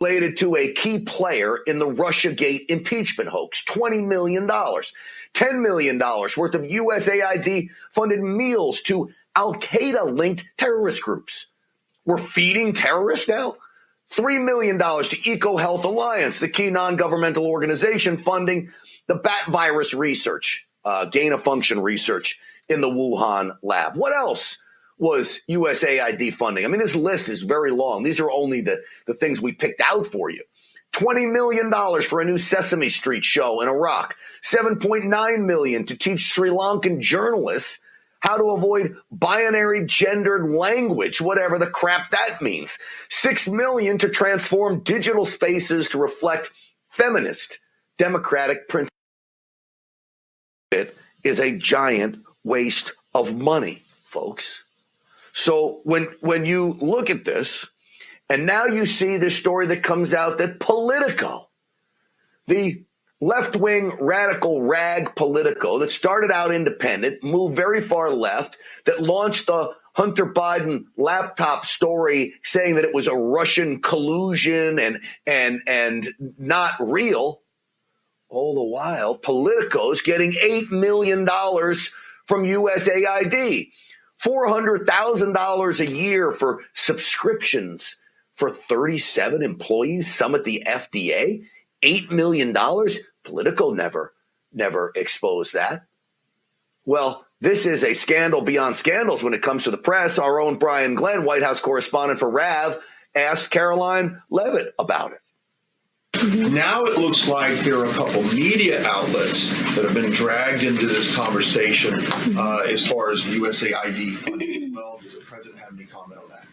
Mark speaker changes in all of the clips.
Speaker 1: related to a key player in the Russiagate impeachment hoax, $20 million. $10 million worth of USAID funded meals to Al-Qaeda-linked terrorist groups. We're feeding terrorists now? $3 million to EcoHealth Alliance, the key non-governmental organization funding the bat virus research, gain-of-function research in the Wuhan lab. What else was USAID funding? I mean, this list is very long. These are only the things we picked out for you. $20 million for a new Sesame Street show in Iraq. $7.9 million to teach Sri Lankan journalists how to avoid binary gendered language, whatever the crap that means. $6 million to transform digital spaces to reflect feminist democratic principles. It is a giant waste of money, folks. So when you look at this, and now you see this story that comes out that Politico, the left-wing radical rag Politico that started out independent, moved very far left, that launched the Hunter Biden laptop story saying that it was a Russian collusion and not real. All the while, Politico's getting $8 million from USAID, $400,000 a year for subscriptions for 37 employees, some at the FDA, $8 million. Politico never exposed that. Well, this is a scandal beyond scandals when it comes to the press. Our own Brian Glenn, White House correspondent for RAV, asked Caroline Levitt about it.
Speaker 2: Now it looks like there are a couple media outlets that have been dragged into this conversation as far as USAID funding as well. Does the president have any comment on that?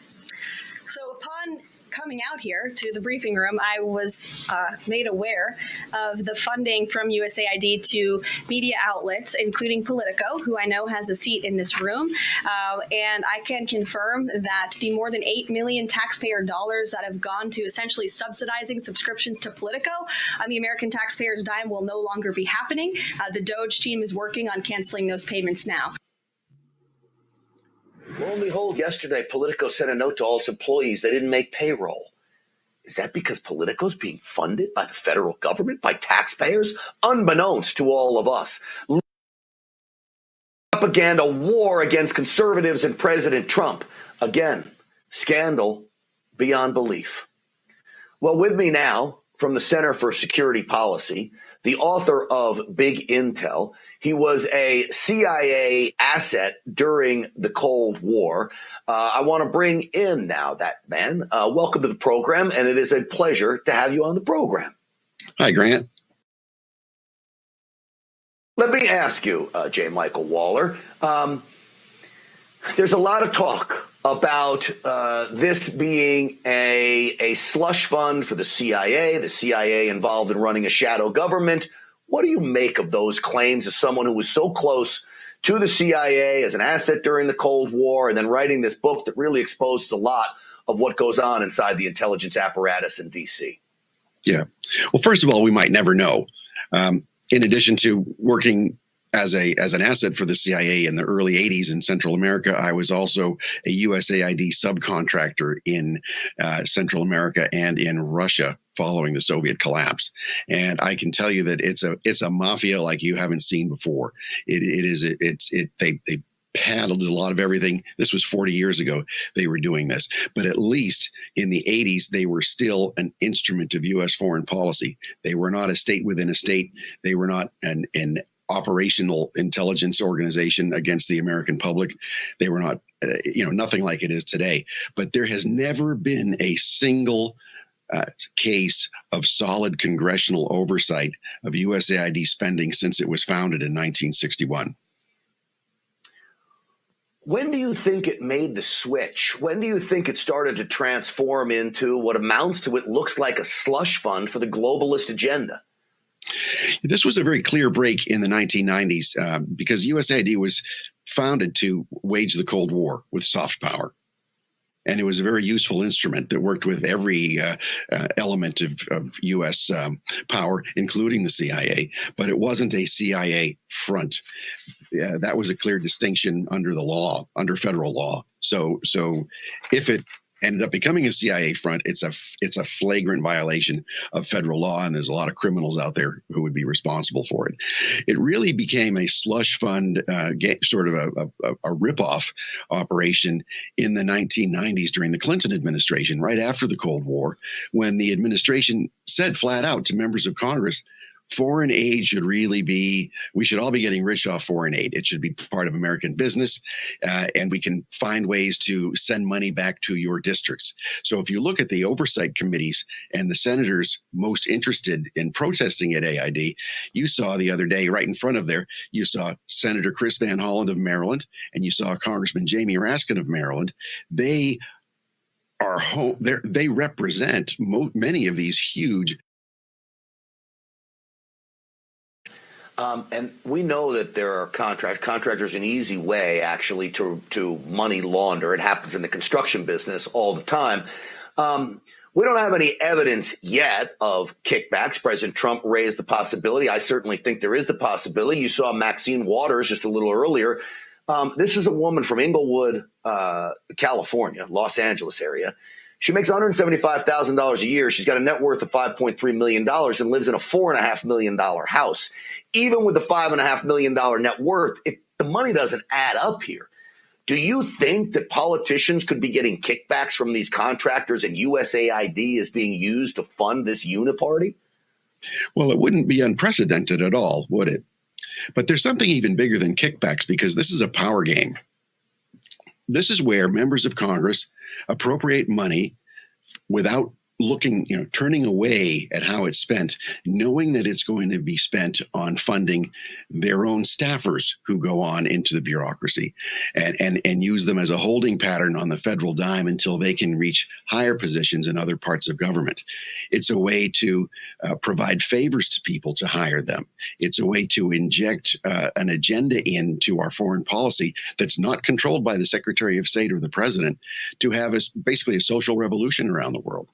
Speaker 3: So upon coming out here to the briefing room, I was made aware of the funding from USAID to media outlets, including Politico, who I know has a seat in this room. And I can confirm that the more than 8 million taxpayer dollars that have gone to essentially subsidizing subscriptions to Politico on the American taxpayers' dime will no longer be happening. The DOGE team is working on canceling those payments now.
Speaker 1: Lo and behold, yesterday, Politico sent a note to all its employees. They didn't make payroll. Is that because Politico's being funded by the federal government, by taxpayers? Unbeknownst to all of us. Propaganda war against conservatives and President Trump. Again, scandal beyond belief. Well, with me now from the Center for Security Policy, the author of Big Intel. He was a CIA asset during the Cold War. I want to bring in now that man. Welcome to the program, and it is a pleasure to have you on the program.
Speaker 4: Hi, Grant.
Speaker 1: Let me ask you, J. Michael Waller, there's a lot of talk about this being a slush fund for the CIA involved in running a shadow government. What do you make of those claims as someone who was so close to the CIA as an asset during the Cold War and then writing this book that really exposes a lot of what goes on inside the intelligence apparatus in D.C.?
Speaker 4: Yeah. Well, first of all, we might never know. In addition to working as an asset for the CIA in the early 80s in Central America, I was also a USAID subcontractor in Central America and in Russia following the Soviet collapse. And I can tell you that it's a mafia like you haven't seen before. They paddled a lot of everything. This was 40 years ago they were doing this. But at least in the 80s, they were still an instrument of U.S. foreign policy. They were not a state within a state. They were not an operational intelligence organization against the American public. They were not, nothing like it is today. But there has never been a single case of solid congressional oversight of USAID spending since it was founded in 1961.
Speaker 1: When do you think it made the switch? When do you think it started to transform into what amounts to what looks like a slush fund for the globalist agenda?
Speaker 4: This was a very clear break in the 1990s because USAID was founded to wage the Cold War with soft power. And it was a very useful instrument that worked with every element of U.S. Power, including the CIA. But it wasn't a CIA front. That was a clear distinction under the law, under federal law. So if it ended up becoming a CIA front. It's a flagrant violation of federal law, and there's a lot of criminals out there who would be responsible for it. It really became a slush fund, sort of a ripoff operation in the 1990s during the Clinton administration, right after the Cold War, when the administration said flat out to members of Congress, foreign aid should really be, we should all be getting rich off foreign aid. It should be part of American business, and we can find ways to send money back to your districts. So if you look at the oversight committees and the senators most interested in protesting at AID, you saw the other day right in front of there, you saw Senator Chris Van Hollen of Maryland, and you saw Congressman Jamie Raskin of Maryland. They are they represent many of these huge.
Speaker 1: And we know that there are contractors, an easy way actually to money launder. It happens in the construction business all the time. We don't have any evidence yet of kickbacks. President Trump raised the possibility. I certainly think there is the possibility. You saw Maxine Waters just a little earlier. This is a woman from Inglewood, California, Los Angeles area. She makes $175,000 a year. She's got a net worth of $5.3 million and lives in a $4.5 million house. Even with the $5.5 million net worth, the money doesn't add up here. Do you think that politicians could be getting kickbacks from these contractors and USAID is being used to fund this uniparty?
Speaker 4: Well, it wouldn't be unprecedented at all, would it? But there's something even bigger than kickbacks, because this is a power game. This is where members of Congress appropriate money without looking, turning away at how it's spent, knowing that it's going to be spent on funding their own staffers who go on into the bureaucracy and use them as a holding pattern on the federal dime until they can reach higher positions in other parts of government. It's a way to provide favors to people to hire them. It's a way to inject an agenda into our foreign policy that's not controlled by the Secretary of State or the president, to have basically a social revolution around the world.